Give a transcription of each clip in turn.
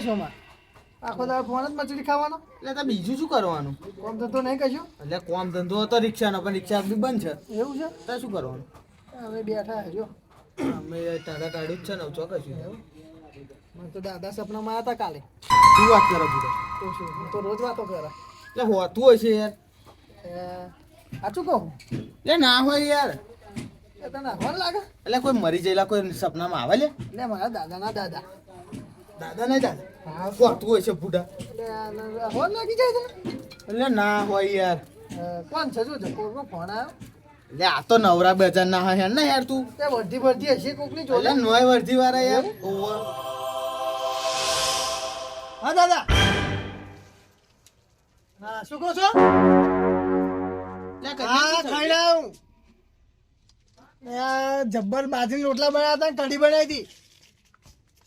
છો માં આખો દાડો ફોન જ મચડી ખાવાનો એટલે તો બીજું શું કરવાનું? કોમ ધંધો નહીં કશું એટલે કોમ ધંધો હતો રિક્ષાનો, પણ રિક્ષા બી બંધ છે. એવું છે તો શું કરવાનું? હવે બેઠા જો અમે ટાટા કાઢ્યું જ છે ને, ચોકસ્યું એવું. મને તો દાદા સપનામાં આવ્યા હતા કાલે. શું વાત કરો છો? તો શું હું તો રોજ વાતો કરે એટલે હોતું હશે યાર. સાચું કહું એટલે ના હોય યાર. એ તને હોન લાગે એટલે કોઈ મરી ગયેલા કોઈ સપનામાં આવે લે? એટલે મારા દાદાના દાદા દાદા નહીં દાદા, હા હોતું હશે બુઢા. એટલે હોન લાગી જાય તને એટલે ના હોય યાર. કોણ છે જો જપોરમાં ફોન આવ્યો એટલે આ તો નવરા બજાર ના હોય ને યાર તું. તે વર્ધી વર્ધી હશે કોકની જોડે એટલે નોય વર્ધી વાળા યાર. ઓવે. હા દાદા હા શું કહો છો હા ખાઈ રહ્યા હું જબ્બર બાજરી રોટલા બનાવ્યા હતા કઢી બનાવી હતી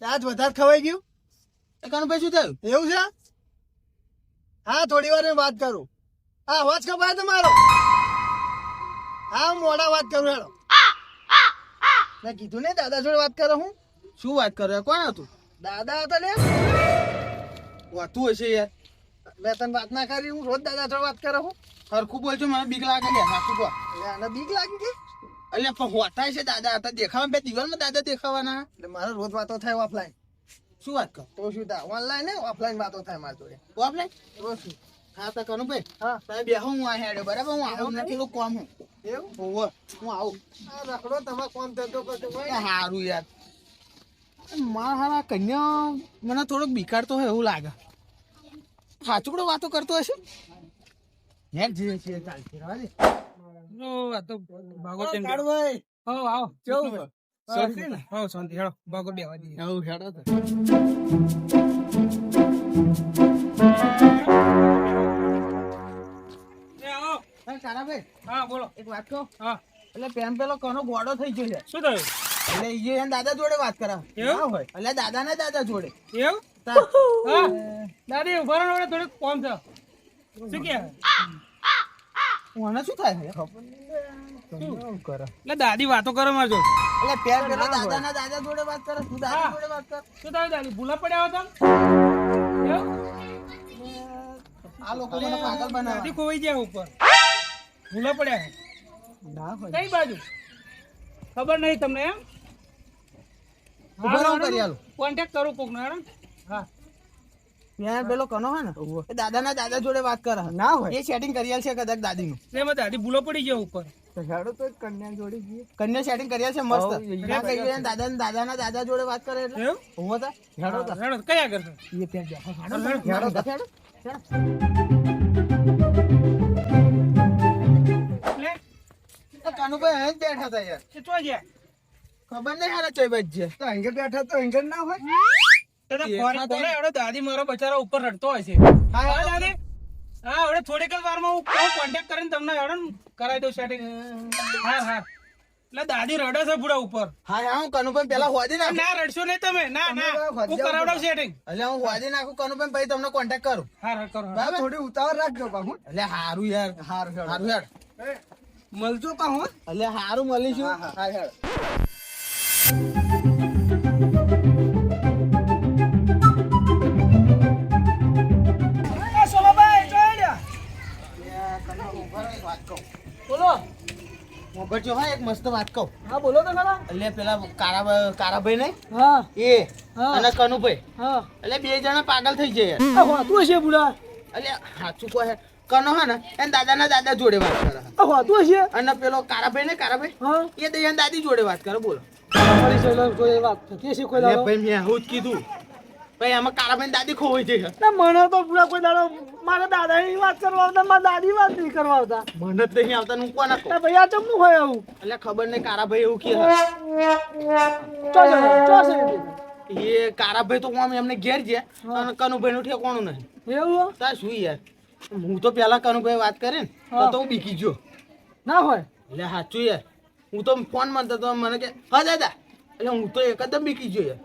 આજ વધારે ખવાઈ ગયું કનુભાઈ શું થયું? એવું છે હા થોડી વાર વાત કરું હા અવાજ કપાય તમારો હા હું મોડા વાત કરું હેડો મેં કીધું ને દાદા જોડે વાત કરો હું શું વાત કરો? કોણ હતું? દાદા હતા ને હોતું હશે યાર. મેં તને વાત ના કરી હું રોજ દાદા જોડે વાત કરું હું સરખું બોલજો, મને બીક લાગે યાર. સાચું કહો. એટલે આને બીક લાગી ગઈ એટલે પણ હોતા છે દાદા હતા, દેખાવા બે દિવાલમાં દાદા દેખાવાના. એટલે મારે રોજ વાતો થાય ઓફલાઈન શું વાત કરો? તો શું થાય ઓનલાઈન ને ઓફલાઈન વાતો થાય મારી જોડે ઓફલાઈન? તો શું હા તો કનુભાઈ, હા તમે બેહો, હું આ હેડે બરાબર. હું આવું નથી, થોડું કામ હું. એવું ઓવે, હું આવું. આ રખડો તમારે કોમ ધંધો કરતો હોય સારું યાર. મારા હારા કન્યા મને થોડોક બીકારતો હોય એવું લાગે. સાચુકડો વાતો કરતો હશે યાર. જે છે ચાલશે, રહેવા દે. કાળુભાઈ આવો કેવું શાંતિ ને? શાંતિ હેડો ભાગો બેવા દઈએ આવું હેડો તો. હા, કારાભાઈ, હા બોલો. એક વાત કહું. હા એટલે પેન પેલો કોનો ગોળો થઈ ગયો છે. શું થયું? એટલે ઈ એના દાદા જોડે વાત કરાવ. એવું? ના હોય. એટલે દાદા ના દાદા જોડે. એવું? તા- હા દાદી ઉભા રહો ને, થોડીક કોમ છે. શું કે મને શું થાય છે? શું કરે? એટલે દાદી વાતો કરે માર જોડે. એટલે પેન પેલો દાદા ના દાદા જોડે વાત કરે, તું દાદા હા. જોડે વાત કર. શું થયું દાદી? ભૂલા પડ્યા હતા? એવું? આ લોકો મને પાગલ બનાવે. દાદી ખોવાઈ ગયા ઉપર. ભૂલા પડ્યા. ના હોય. કઈ બાજુ? ખબર નહીં તમને એમ? ઉભા રહો, કરી આલું. કોન્ટેક્ટ કરું કોક નો હેડો. હા. પેન પેલો કનો હોય ને, એ દાદા ના દાદા જોડે વાત કરે. ના હોય એ સેટિંગ કરી આલ છે કદાચ દાદી નું. એમાં દાદી ભૂલો પડી ગયા ઉપર. તો હેડો તો કન્યા જોડી જઈએ કન્યા સેટિંગ કરી આલ છે મસ્ત. હઉ, એ ના કહીએ ને દાદા ના દાદા ના દાદા જોડે વાત કરે એટલે એવું? હું હતા. હેડો તો હેડો કયા કરશે? એ પેન જા હેડો હેડો, હેડો હેડો. હેડો. એટલે કાનુભાઈ અહીં જ બેઠા હતા યાર. એ ચો ગયા? ખબર નહીં હારા ચોઈ બાજ છે. તો અહીં બેઠા તો અહીં ના હોય તને ફોન હતો ને, એવડો દાદી મારો બચારો ઉપર રડતો હોય છે. હા, હા દાદી, હા હવે થોડીક જ વારમાં હું કોન્ટેક્ટ કરીને તમને હેડો ને કરાવી દઉં સેટિંગ. હા હા એટલે દાદી રડે છે પૂરા ઉપર. હા હા, હું કનુભાઈ પેલા હોદી નાખું. ના રડશો નહીં તમે. ના ના તમે હું કરાવડાવ સેટિંગ. એટલે હું હોદી નાખું કનુભાઈ, પછી તમને કોન્ટેક્ટ કરું. હા હા કરો. બરાબર? થોડી ઉતાવળ રાખજો પાછું એટલે હારું યાર. હારું હેડો હારું યાર. મળજો પાછું એટલે હારું મળીશું. હા, હા. હા યાર. બોલો મોગરજો, હા એક મસ્ત વાત કહું. હા બોલો તો ખરા એટલે પેલા કારાભાઈ નહીં હા એ હા. અને કનુભાઈ, હા એટલે બે જણા પાગલ થઈ જાય યાર. આ હોતું હશે બુડા એટલે સાચું કહે કનો હે ને એને દાદાના દાદા જોડે વાત કરે. આ હોતું હશે અને પેલો કારાભાઈ ને કારાભાઈ હા એ તો એના દાદી જોડે વાત કરે. બોલો. અમારી શૈલાન કોઈ વાત થતી હશે કોઈ એટલે દાડો ભાઈ મેં આવું જ કીધું. ભાઈ આમાં કારાભાઈ દાદી ખોવાઈ જાય. ના મને તો પૂરા કોઈ દાડો મારા દાદાની વાત કરવા આવતા મારા દાદી વાત નહીં કરવા આવતા મને જ નહીં આવતા, હું કોના કહું? ના ભાઈ આ ચમનું હોય આવું એટલે ખબર નહીં કારાભાઈ એવું કે ચો છે એ કારાભાઈ તો આમ એમને ઘેર છે અને કનુભાઈ નું ઠેકોણું નહીં. એવું તા શું યાર, હું તો પેલા કનુભાઈ વાત કરે ને તો હું બીકી ગયો. ના હોય એટલે સાચું યાર, હું તો ફોન મારતો તો મને કે હા દાદા, એટલે હું તો એકદમ બીકી ગયો યાર.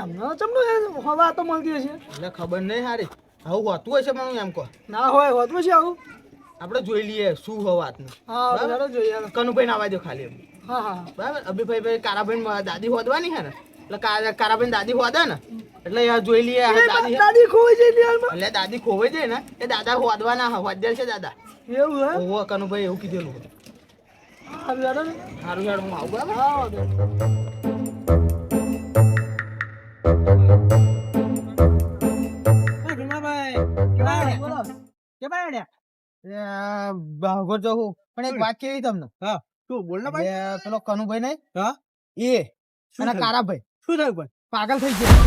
એમને ચમનું હવા તો મળતી હશે એટલે ખબર નહીં હારી આવું હોતું હશે, પણ હું એમ કહો ના હોય હોતું હશે આવું આપણે જોઈ લઈએ શું હોય વાતનું. હા બરાબર? ચાલો જોઈએ કનુભાઈ ના અવાજ ખાલી એમ. હા હા બરાબર? અભિભાઈ દાદી હોદવાની છે ને, એટલે કારાભાઈ દાદી હોદે ને એટલે યાર જોઈ લઈએ આ દાદી દાદી ખોવાઈ જઈ યાર એટલે દાદી ખોવાઈ જાય ને એ દાદા હોદવાના હોદ્યા છે દાદા એવું હે ઓહો કનુભાઈ એવું કીધેલું સારું યાર સારું યાર હું આવું બરાબર ભાગો જવું પણ એક વાત કેવી તમને હા શું બોલ ને ભાઈ બે પેલો કનુભાઈ નહીં હા એ શું અને થયું? કારાભાઈ શું થયું પણ પાગલ થઈ ગયા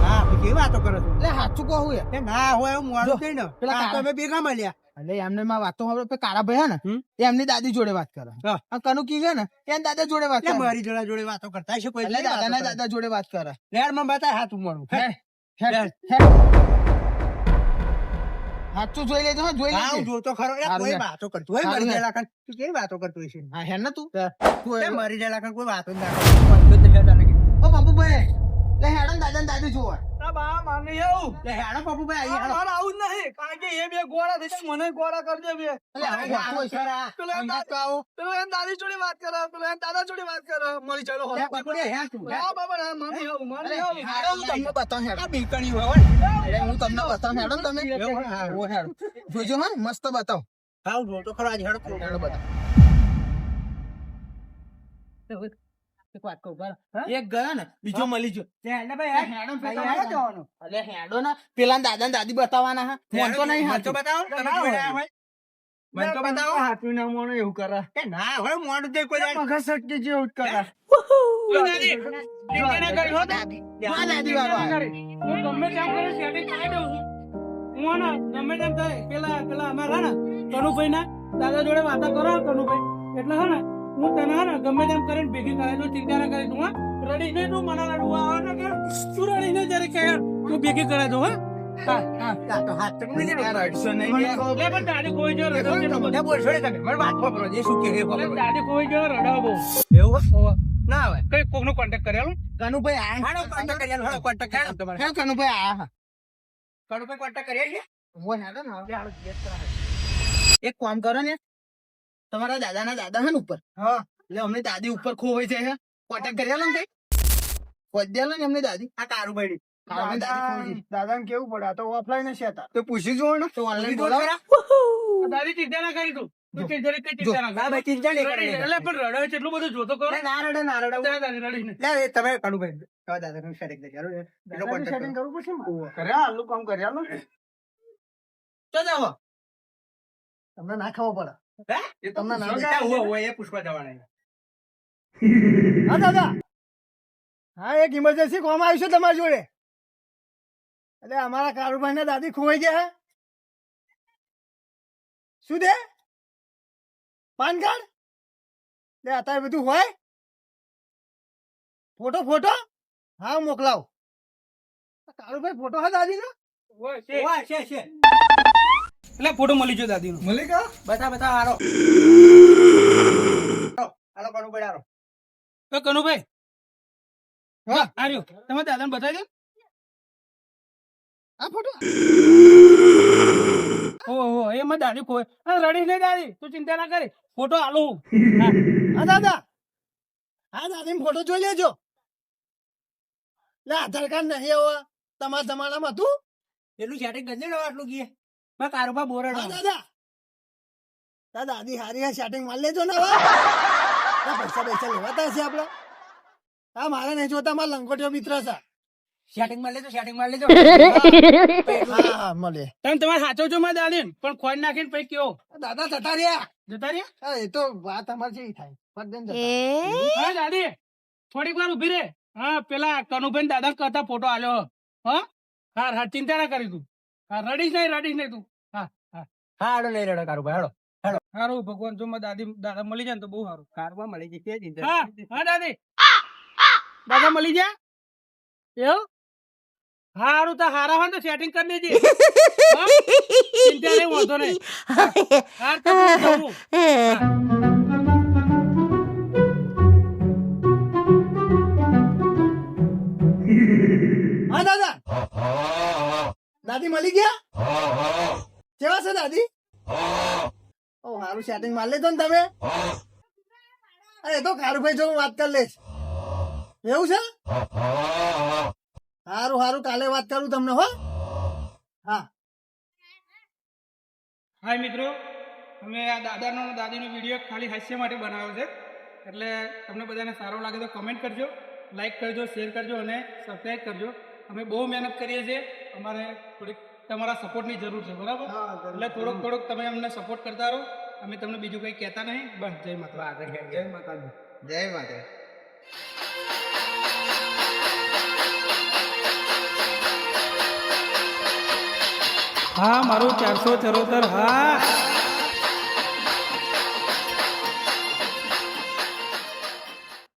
હા ભાઈ કેવી વાતો કરો છો એટલે સાચું કહું યાર એ ના હોય એવું મોડું કઈ ને પેલા આ તો કારા- અમે ભેગા મળ્યા એટલે એમને માં વાતો સાંભળો પેલા કારાભાઈ હે ને હમ? એ એમની દાદી જોડે વાત કરે હા. અને કનુ કી છે ને એને દાદા જોડે વાત એટલે કરે મારી જોડે વાતો કરતા હશે કોઈ એટલે દાદાના દાદા જોડે વાત કરે લેર માં બતાય હાથું મળું સાચું જોઈ લેજો હો, જોઈ હા હું લેજો જોતો ખરો એ સારું કોઈ યાર. વાતો કરતું હોય સારું મારી યાર. જલાકણ તું કેવી વાતો કરતો હશે હા હે ને તું એ મારી જલાકણ કોઈ વાતો જ ના ઓ બાપુભાઈ લે હેડો ને દાદા ને દાદી જોવા બા માની આવું લે હેડો બાપુભાઈ આઈએ હેડો મારે આવું જ નહીં કારણ કે એ બે ગોળા થઈ જાય મને ગોળા કરજે બે એટલે હવે વાતો હોય છે. પેલો એમ પેલો એમ દાદી જોડે વાત કરે પેલો એમ દાદા જોડે વાત કરે મળી ચાલો હે બાપુડે, હે તું, હે. હા બાબા હા માની આવું અરે, માની આવું હેડો હું તમને બતાવું હેડો. બીકણી હોય અરે, હું તમને બતાવું હેડો ને તમે એવું હા. ઓ હેડો જોજો હા મસ્ત બતાવો હા હું જોતો ખરો આજે હેડો હેડો બતાવો એક વાત કહું બરાબર એક ગયો ને બીજો મળી ગયો હેડો ભાઈ હેડો ને હેડો પેલા જવાનું અલે હેડો ને પેલા દાદા ને દાદી બતાવવાના હા મોન તો નહીં મન તો હાચું. બતાવો તમે જોઈ રહ્યા હોય મન તો બતાવો હાચું ના મોનું એવું કરે એ ના હવે મોડું તે કોઈ મગજ શક્તિ જેવું જ કરે આ દાદી વાળો આવ્યો. હું ગમે તેમ કરીને setting કરાવી દઉં છું. હું હે ને ગમે તેમ થાય પેલા અમારા હે ને કનુભાઈ ના દાદા જોડે વાતો કરો કનુભાઈ એટલે હે ને હું તને હે ને ગમે તેમ કરીને ભેગી કરાવી દઉં ચિંતા ના કરી દઉં હા રડી નહીં તું મને રડવા આવે ને કે તું રડી નહીં જયારે કે યાર તું ભેગી કરાવી દઉં હા તો હાથ તો નહીં યાર, અડસો નહીં યાર. એટલે પણ દાદી કોઈ જો રડો કે બધા બોલ છોડે તમે મને વાત ખબર છે શું કે એ ખબર દાદી કોઈ જો રડો બહુ એવું ના આવે કઈ કોકનો કોન્ટેક્ટ કરેલો કનુભાઈ આયા. હાડો કોન્ટેક્ટ કર્યા હાડો કોન્ટેક્ટ કર્યા તમારે હે કનુભાઈ આયા હા. કડો કોઈ કોન્ટેક્ટ કર્યા છે ઓ હેડો ને હવે હાલો ગેસ કરાવે. એક કામ કરો ને તમારા દાદાના દાદા હે ને ઉપર હા એટલે અમને દાદી ઉપર ખોવાઈ જાય છે કોન્ટેક્ટ કરી આલો ને કઈ પદ્યાલો ને એમની દાદી આ કારું ભાઈ કારુભાઈ દાદી ખોવાઈ ગઈ. દાદાને કેવું પડે આ તો ઓફલાઈન જ હતા તો પૂછી જોવો ને તો online પૂછી જોવો બોલાવો. ખરા. દાદી ચિંતા ના કરી તું તું ચિંતા કઈ ચિંતા ના ના ભાઈ ચિંતા નહીં કરે એટલે પણ રડો છે એટલું બધું જોતો કરો ના રડે ના રડે દાદી રડી નહીં લે એ તમે કાઢું ભાઈ હવે દાદાનું setting થઈ ગયું. એનો contact setting કરો. કરવું પડશે ને. કરે આલું કામ કરે આલું તો જાઓ. તમને ના ખબર પડે હે એ તમને ના પૂછવા હોય એ પૂછવા જવાના હા દાદા હા એક ઇમરજન્સી કોમ આવ્યું છે તમારી જોડે એટલે અમારા કારુભાઈ ના દાદી ખોવાઈ ગયા હે. શું દે પાન કાર્ડ લે અત્યારે બધું હોય ફોટો હા હું મોકલાવ કારુભાઈ ફોટો હા દાદી નો છે એટલે ફોટો મળી ગયો દાદી નો મળી ગયો બતા હારો હાલો કારુભાઈ હારો તો કનુભાઈ હા. આર્યો તમે દાદાને બતાવી આ ફોટો દો ઓહો એમાં દાદી કોઈ રડી નહીં દાદી તું ચિંતા ના કરી ફોટો આલો હું હા દાદા હા દાદી ફોટો જોઈ લેજો લે આધાર કાર્ડ નહીં હવે તમારા જમાનામાં હતું એટલું સેટિંગ કરી દે આટલું ગયે મેં કારોબાર બોરડ હા દાદા દાદી હારી સેટિંગ મારી લેજો ને હવે પૈસા લેવાતા હશે આપડે હા મારે નહીં જોતા મારા લંગોટીઓ મિત્ર છે સેટિંગ મારી લેજો હા મળે તમે તમારે સાચો છો મારા દાદી પણ ખોઈ નાખીને પછી કેવો દાદા જતા રહ્યા જતા રહ્યા હા, એ તો વાત અમારી જેવી થાય ફરદેન જતા હા દાદી થોડીક વાર ઉભી રે હા પેલા કનુભાઈ દાદા કરતા ફોટો આલ્યો હા હા ચિંતા ના કરી તું હા રડીશ નહીં તું હા હા હાડો નહીં રડો કારુભાઈ હાડો સારું ભગવાન જો મારા દાદા મળી જાય ને તો બહુ સારું કારુબા મળી જશે ચિંતા હા હા દાદી દાદા મળી જાય એવું હારું તો હારા હોય તો સેટિંગ કરી દેજે હા? ચિંતા નહીં વાંધો નહીં હાર તો હું જવું. હા દાદા દાદી મળી ગયા કેવા છે દાદી ઓ સારું સેટિંગ મારી લેજો ને તમે અરે તો કારુભાઈ જો હું વાત કરી લઈશ એવું છે સારું સારું કાલે વાત કરું તમને હો. હા હાય મિત્રો, અમે આ દાદાનો અને દાદીનો વિડીયો ખાલી હાસ્ય માટે બનાવ્યો છે. એટલે તમને બધાને સારો લાગે તો કમેન્ટ કરજો, લાઈક કરજો, શેર કરજો અને સબસ્ક્રાઈબ કરજો. અમે બહુ મહેનત કરીએ છીએ, અમારે થોડીક તમારા સપોર્ટની જરૂર છે, બરાબર? એટલે થોડોક તમે અમને સપોર્ટ કરતા રહો. અમે તમને બીજું કંઈ કહેતા નહીં. બસ જય માતા. જય માતાજી. જય માતા. હા, મારું 474. હા.